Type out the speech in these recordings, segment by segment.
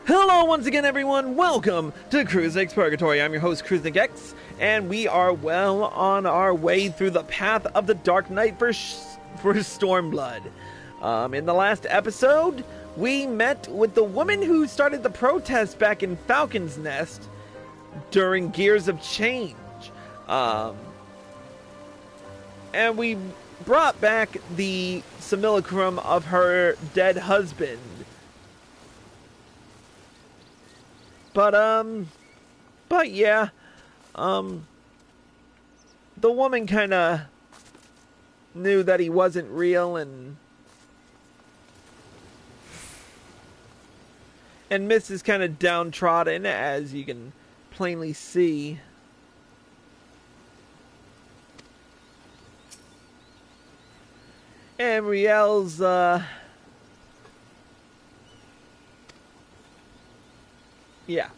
Hello once again everyone, welcome to Cruznik's Purgatory. I'm your host Cruznik X, and we are well on our way through the path of the Dark Knight for Stormblood. In the last episode, we met with the woman who started the protest back in Falcon's Nest during Gears of Change. And we brought back the simulacrum of her dead husband. But yeah, the woman kinda knew that he wasn't real, and Miss is kinda downtrodden, as you can plainly see. And Riel's, yeah.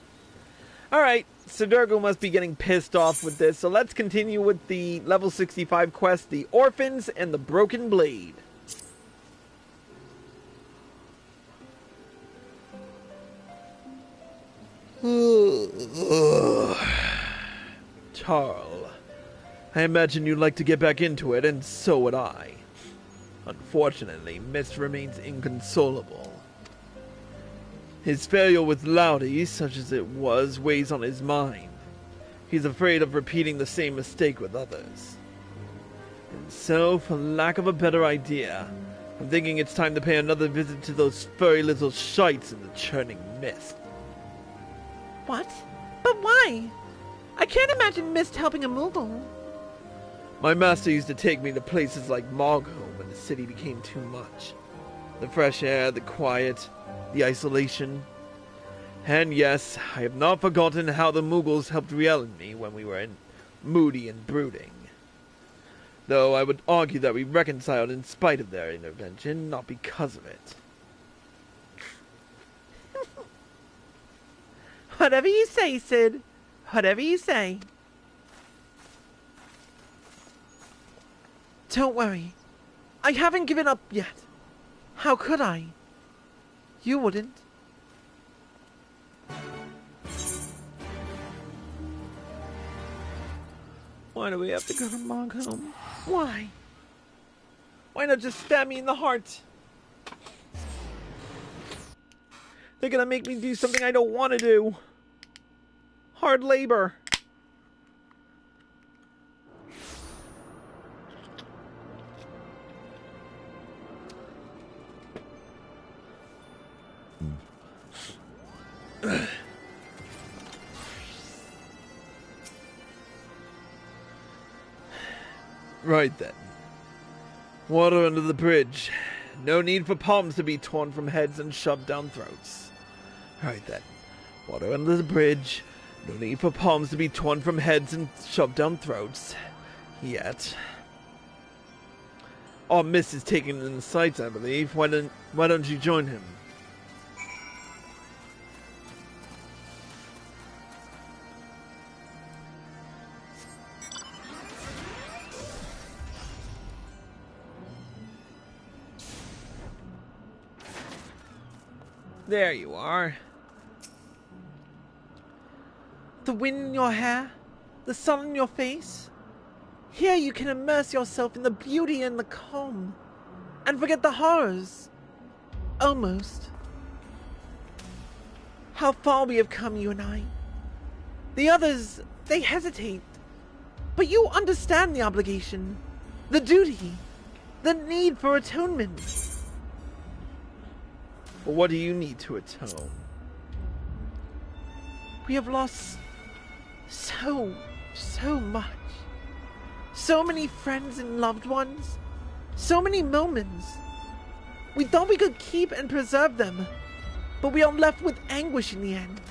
Alright, Sidurgu must be getting pissed off with this, so let's continue with the level 65 quest, the Orphans and the Broken Blade. Tarl, I imagine you'd like to get back into it, and so would I. Unfortunately, Mist remains inconsolable. His failure with Loudy, such as it was, weighs on his mind. He's afraid of repeating the same mistake with others. And so, for lack of a better idea, I'm thinking it's time to pay another visit to those furry little shites in the churning mist. What? But why? I can't imagine Mist helping a Moogle. My master used to take me to places like Margot when the city became too much. The fresh air, the quiet, the isolation. And yes, I have not forgotten how the Moogles helped Riel and me when we were moody and brooding. Though I would argue that we reconciled in spite of their intervention, not because of it. Whatever you say, Sid. Whatever you say. Don't worry. I haven't given up yet. How could I? You wouldn't. Why do we have to go to Margot? Why? Why not just stab me in the heart? They're gonna make me do something I don't want to do. Hard labor. Right then. Water under the bridge. No need for palms to be torn from heads and shoved down throats. Right then. Water under the bridge. No need for palms to be torn from heads and shoved down throats. Yet. Oh, Miss is taking in the sights, I believe. Why don't you join him? There you are. The wind in your hair, the sun in your face. Here you can immerse yourself in the beauty and the calm, and forget the horrors. Almost. How far we have come, you and I. The others, they hesitate. But you understand the obligation, the duty, the need for atonement. But what do you need to atone? We have lost so much. So many friends and loved ones. So many moments. We thought we could keep and preserve them, but we are left with anguish in the end.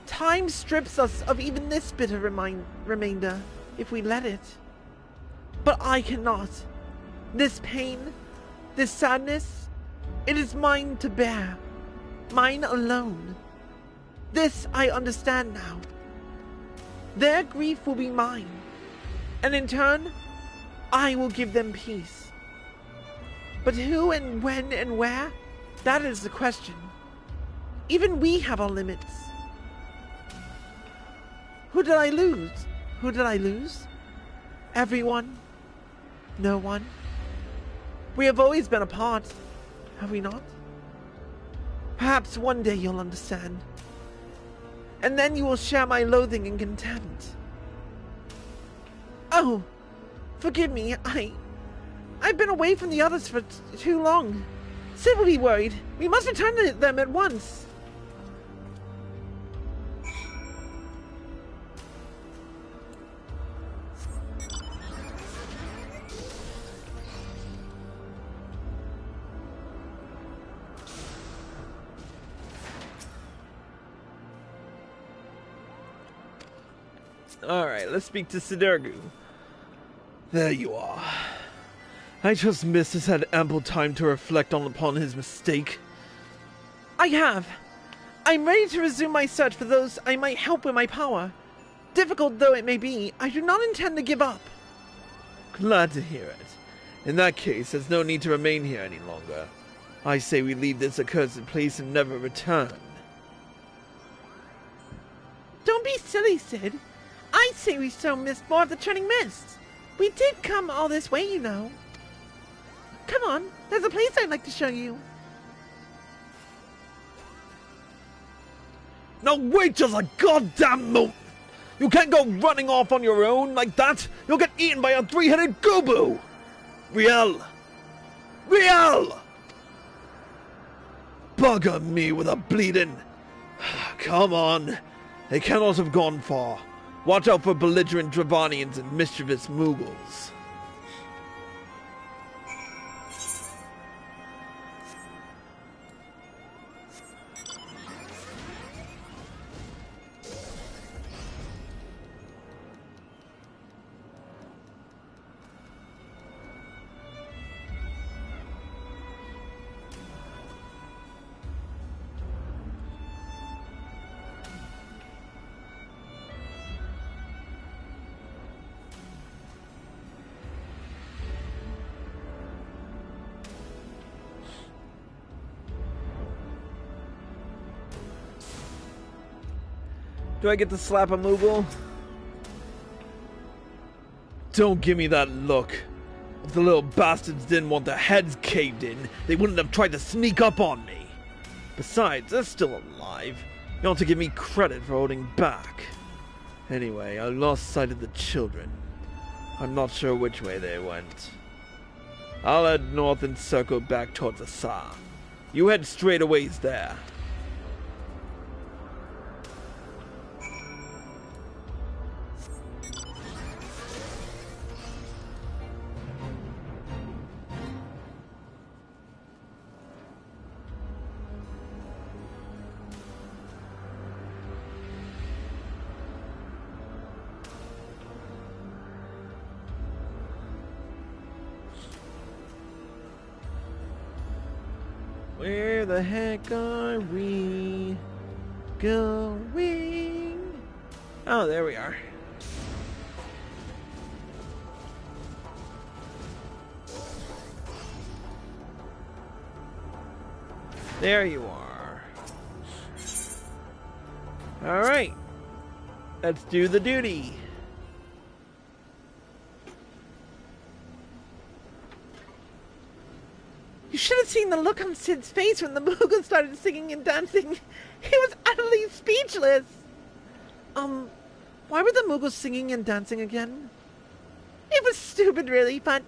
Time strips us of even this bitter remainder, if we let it. But I cannot. This pain, this sadness, it is mine to bear. Mine alone. This I understand now. Their grief will be mine, and in turn, I will give them peace. But who and when and where, that is the question. Even we have our limits. Who did I lose? Who did I lose? Everyone? No one? We have always been apart, have we not? Perhaps one day you'll understand. And then you will share my loathing and contempt. Oh, forgive me, I've been away from the others for too long. Sid will be worried. We must return to them at once. Alright, let's speak to Sidurgu. There you are. I trust Mist has had ample time to reflect upon his mistake. I have. I'm ready to resume my search for those I might help with my power. Difficult though it may be, I do not intend to give up. Glad to hear it. In that case, there's no need to remain here any longer. I say we leave this accursed place and never return. Don't be silly, Sid. I say we show Mist more of the Turning Mist. We did come all this way, you know. Come on, there's a place I'd like to show you. Now wait just a goddamn moment! You can't go running off on your own like that! You'll get eaten by a three-headed gooboo! Riel! Riel! Bugger me with a bleeding... Come on. They cannot have gone far. Watch out for belligerent Dravanians and mischievous Mughals. Do I get to slap a Moogle? Don't give me that look. If the little bastards didn't want their heads caved in, they wouldn't have tried to sneak up on me. Besides, they're still alive. You ought to give me credit for holding back. Anyway, I lost sight of the children. I'm not sure which way they went. I'll head north and circle back towards Asa. You head straight a ways there. Where the heck are we going? Oh, there we are. There you are. All right. Let's do the duty. You should have seen the look on Sid's face when the Moogle started singing and dancing. He was utterly speechless. Why were the Moogles singing and dancing again? It was stupid, really, but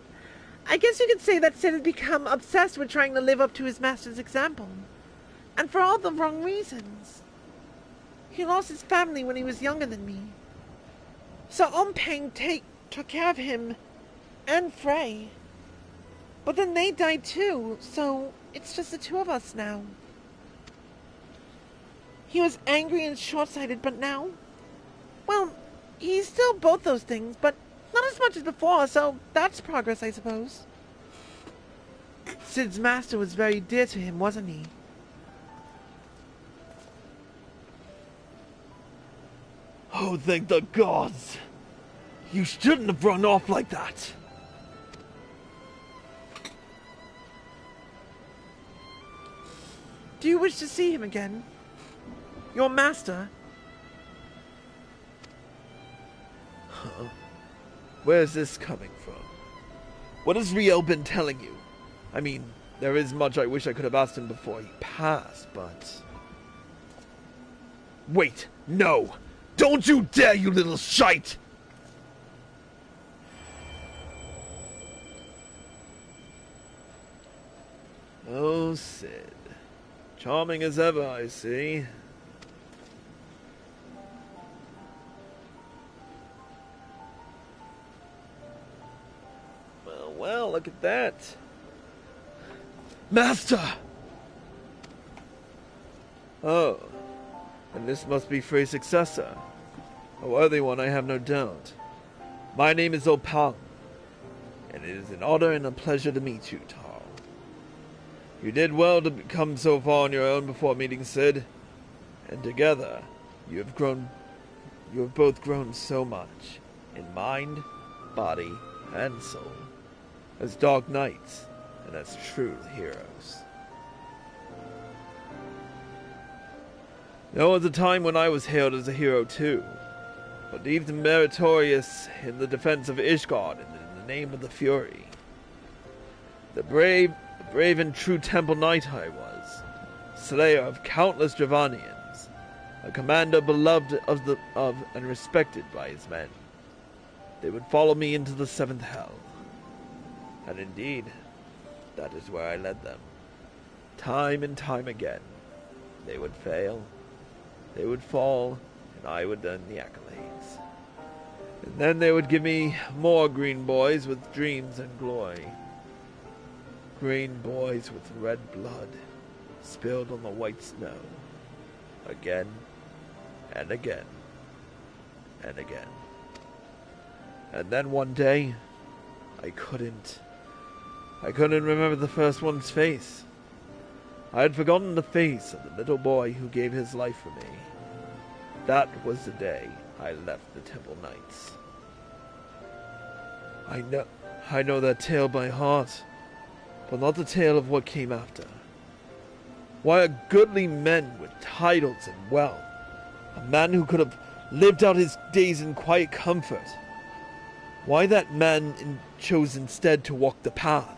I guess you could say that Sid had become obsessed with trying to live up to his master's example. And for all the wrong reasons. He lost his family when he was younger than me. So Ompang took care of him and Frey. But then they died too, so it's just the two of us now. He was angry and short-sighted, but now... Well, he's still both those things, but not as much as before, so that's progress, I suppose. Sid's master was very dear to him, wasn't he? Oh, thank the gods! You shouldn't have run off like that! Do you wish to see him again? Your master. Huh? Where's this coming from? What has Riel been telling you? I mean, there is much I wish I could have asked him before he passed, but... Wait! No! Don't you dare, you little shite! Oh, Sid. Charming as ever, I see. Well, look at that. Master! Oh, and this must be Frey's successor. A worthy one, I have no doubt. My name is Opal, and it is an honor and a pleasure to meet you, Tal. You did well to come so far on your own before meeting Sid, and together you have both grown so much, in mind, body, and soul, as dark knights and as true heroes. There was a time when I was hailed as a hero too, but deemed meritorious in the defense of Ishgard and in the name of the Fury. The brave and true Temple Knight I was, slayer of countless Dravanians, a commander beloved of and respected by his men. They would follow me into the seventh hell. And indeed, that is where I led them. Time and time again. They would fail, they would fall, and I would earn the accolades. And then they would give me more green boys with dreams and glory. Green boys with red blood, spilled on the white snow. Again, and again, and again. And then one day, I couldn't remember the first one's face. I had forgotten the face of the little boy who gave his life for me. That was the day I left the Temple Knights. I know that tale by heart, but not the tale of what came after. Why a goodly man with titles and wealth, a man who could have lived out his days in quiet comfort, why that man chose instead to walk the path,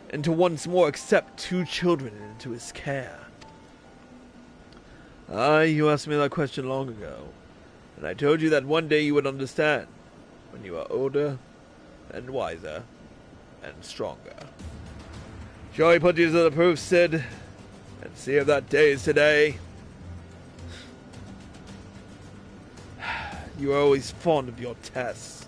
and to once more accept two children into his care? You asked me that question long ago, and I told you that one day you would understand, when you are older, and wiser, and stronger. Shall I put you to the proof, Sid, and see if that day is today? You are always fond of your tests.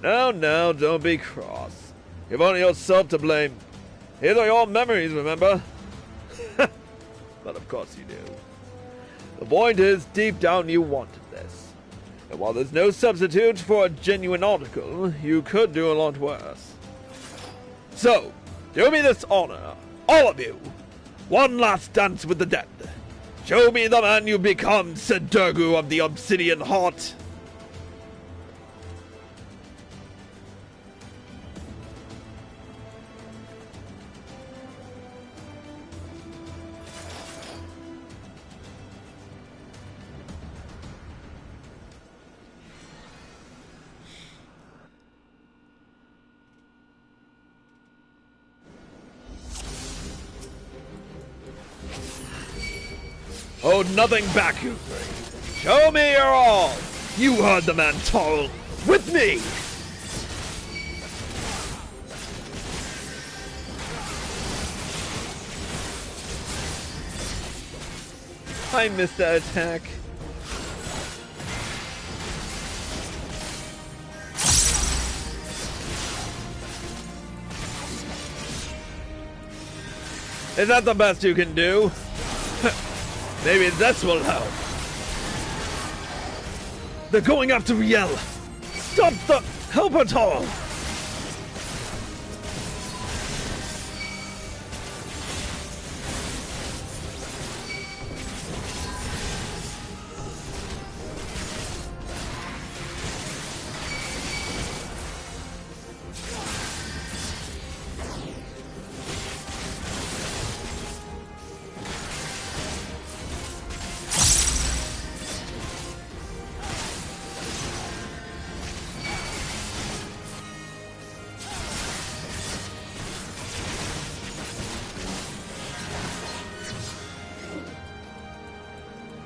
No, don't be cross. You've only yourself to blame. These are your memories, remember? But of course you do. The point is, deep down you wanted this. And while there's no substitute for a genuine article, you could do a lot worse. So, do me this honor, all of you. One last dance with the dead. Show me the man you become, Sidurgu of the Obsidian Heart. Hold nothing back, you three. Show me your all. You heard the man, Torl. With me. I missed that attack. Is that the best you can do? Maybe this will help. They're going after Riel. Stop the... Help at all.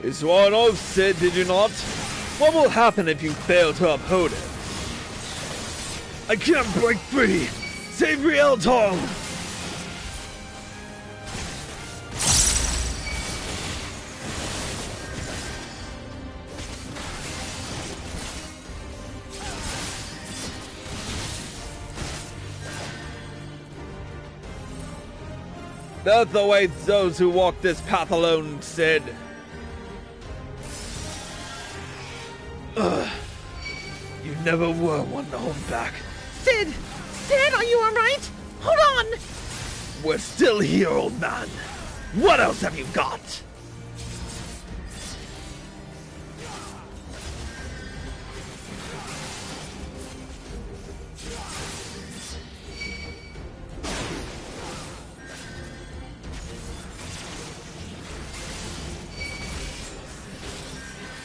You swore an oath, Sid, did you not? What will happen if you fail to uphold it? I can't break free! Save Rieltong! Death awaits those who walk this path alone, Sid. Ugh. You never were one to hold back. Sid! Sid, are you alright? Hold on! We're still here, old man. What else have you got?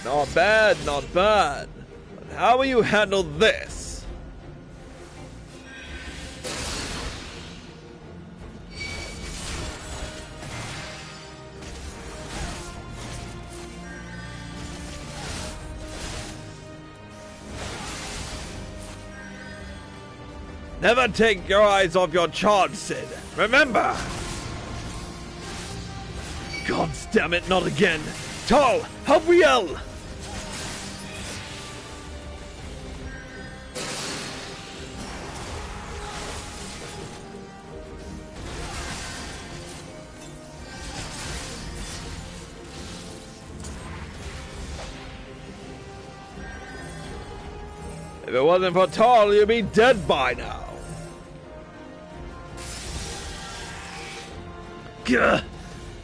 Not bad, not bad. But how will you handle this? Never take your eyes off your charge, Sid. Remember! God damn it, not again. Tal, help Riel! If it wasn't for Tal, you'd be dead by now. Gah!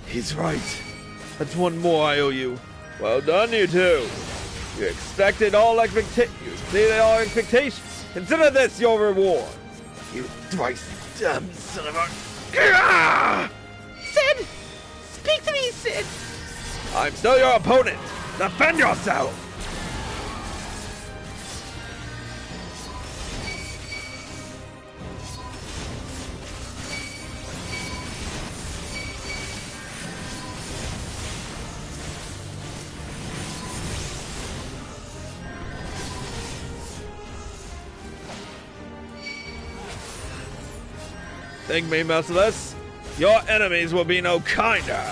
He's right. That's one more I owe you. Well done, you two. You exceeded all expectations. Consider this your reward. You thrice damned son of a... Gah! Sid! Speak to me, Sid! I'm still your opponent. Defend yourself! Think me merciless? Your enemies will be no kinder.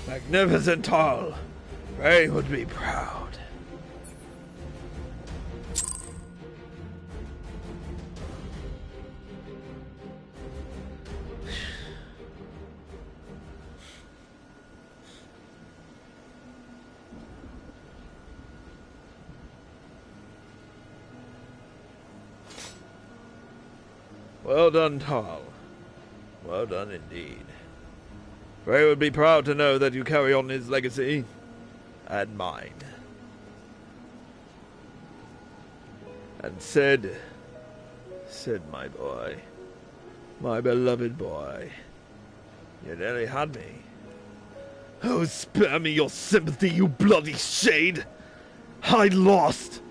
Magnificent Tal. Ray would be proud. Well done, Tal. Well done indeed. Ray would be proud to know that you carry on his legacy and mine. And Sid, my boy, my beloved boy, you nearly had me. Oh, spare me your sympathy, you bloody shade! I lost,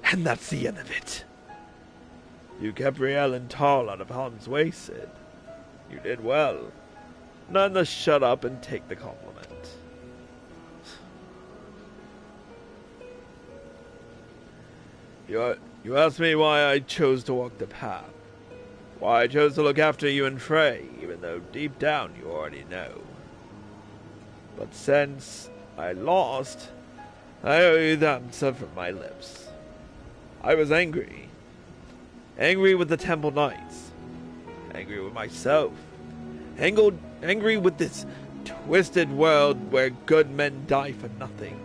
and that's the end of it. You kept Riel and Tal out of harm's way, Sid. You did well. None to shut up and take the compliment. You asked me why I chose to walk the path. Why I chose to look after you and Frey, even though deep down you already know. But since I lost, I owe you the answer from my lips. I was angry. Angry with the Temple Knights. Angry with myself. Angry with this twisted world where good men die for nothing.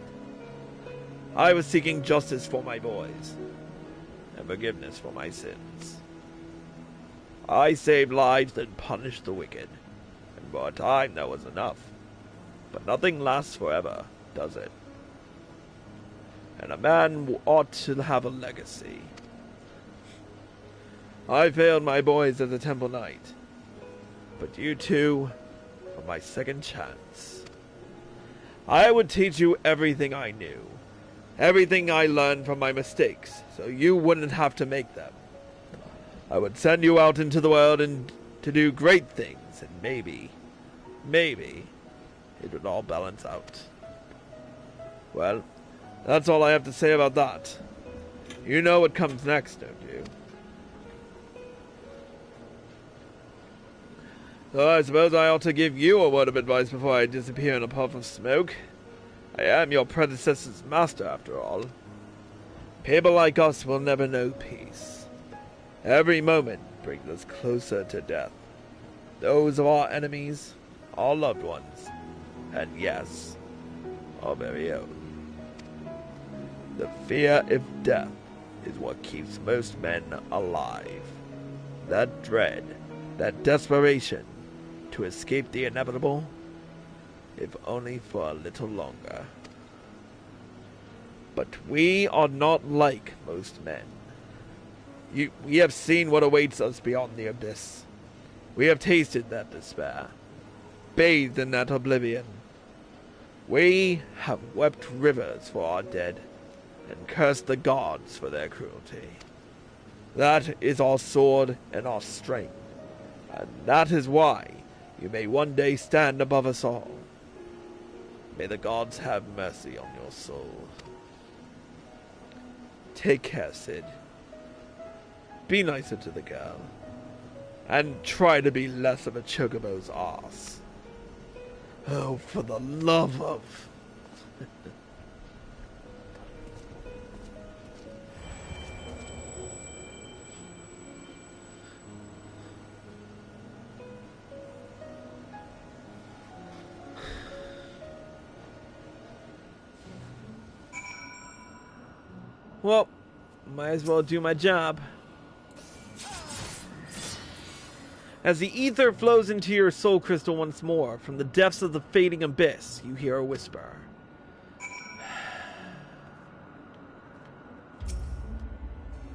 I was seeking justice for my boys, and forgiveness for my sins. I saved lives and punished the wicked, and for a time that was enough. But nothing lasts forever, does it? And a man ought to have a legacy. I failed my boys as a Temple Knight, but you two are my second chance. I would teach you everything I knew. Everything I learned from my mistakes, so you wouldn't have to make them. I would send you out into the world and to do great things, and maybe, it would all balance out. Well, that's all I have to say about that. You know what comes next, don't you? So I suppose I ought to give you a word of advice before I disappear in a puff of smoke. I am your predecessor's master, after all. People like us will never know peace. Every moment brings us closer to death. Those of our enemies, our loved ones, and yes, our very own. The fear of death is what keeps most men alive. That dread, that desperation to escape the inevitable, if only for a little longer. But we are not like most men. We have seen what awaits us beyond the abyss. We have tasted that despair, bathed in that oblivion. We have wept rivers for our dead, and cursed the gods for their cruelty. That is our sword and our strength, and that is why you may one day stand above us all. May the gods have mercy on your soul. Take care, Sid. Be nicer to the girl, and try to be less of a chocobo's ass. Oh, for the love of... Well, might as well do my job. As the ether flows into your soul crystal once more, from the depths of the fading abyss, you hear a whisper.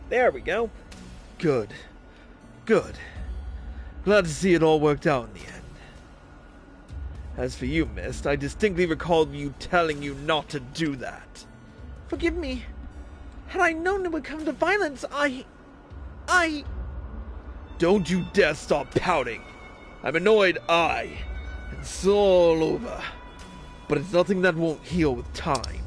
There we go. Good. Good. Glad to see it all worked out in the end. As for you, Mist, I distinctly recall you telling you not to do that. Forgive me. Had I known it would come to violence, I... Don't you dare stop pouting. I'm annoyed, and it's all over. But it's nothing that won't heal with time.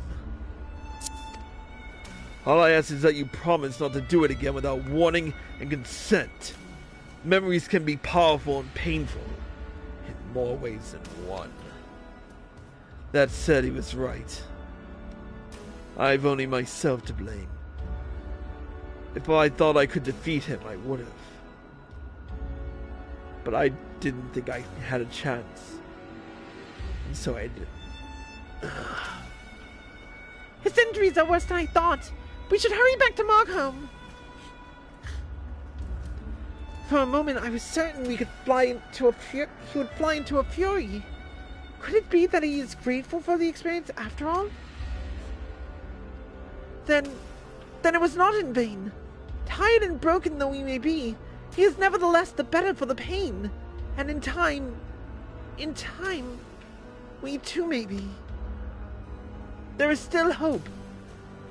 All I ask is that you promise not to do it again without warning and consent. Memories can be powerful and painful, in more ways than one. That said, he was right. I've only myself to blame. If I thought I could defeat him, I would have. But I didn't think I had a chance. And so I did. His injuries are worse than I thought. We should hurry back to Markholm. For a moment, I was certain we could he would fly into a fury. Could it be that he is grateful for the experience after all? Then it was not in vain. Tired and broken though he may be, he is nevertheless the better for the pain. And in time, we too may be. There is still hope.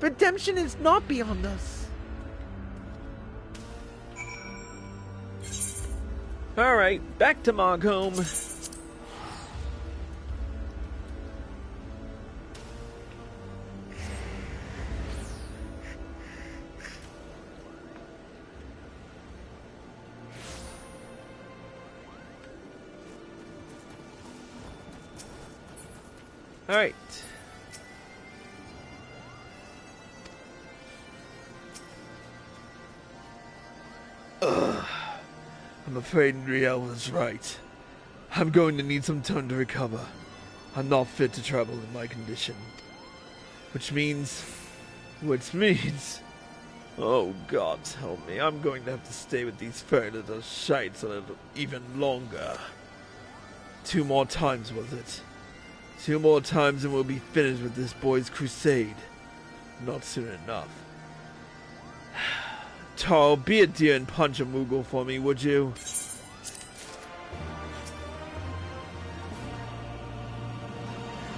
Redemption is not beyond us. Alright, back to Markholm. Alright. I'm afraid Riel was right. I'm going to need some time to recover. I'm not fit to travel in my condition. Which means... Oh, God help me. I'm going to have to stay with these furry little shites a little even longer. 2 more times, was it? 2 more times and we'll be finished with this boy's crusade. Not soon enough. Tarl, be a dear and punch a Moogle for me, would you?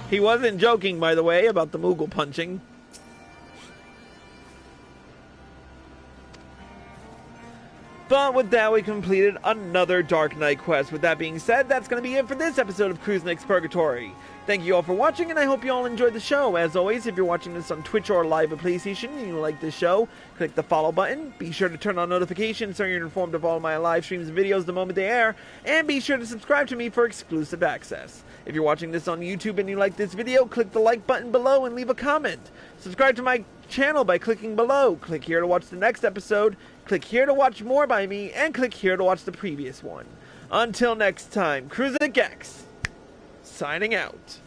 He wasn't joking, by the way, about the Moogle punching. But with that, we completed another Dark Knight quest. With that being said, that's going to be it for this episode of Cruise Nick's Purgatory. Thank you all for watching, and I hope you all enjoyed the show. As always, if you're watching this on Twitch or live at PlayStation and you like this show, click the follow button. Be sure to turn on notifications so you're informed of all my live streams and videos the moment they air. And be sure to subscribe to me for exclusive access. If you're watching this on YouTube and you like this video, click the like button below and leave a comment. Subscribe to my channel by clicking below. Click here to watch the next episode. Click here to watch more by me, and click here to watch the previous one. Until next time, Cruise Nick X, signing out.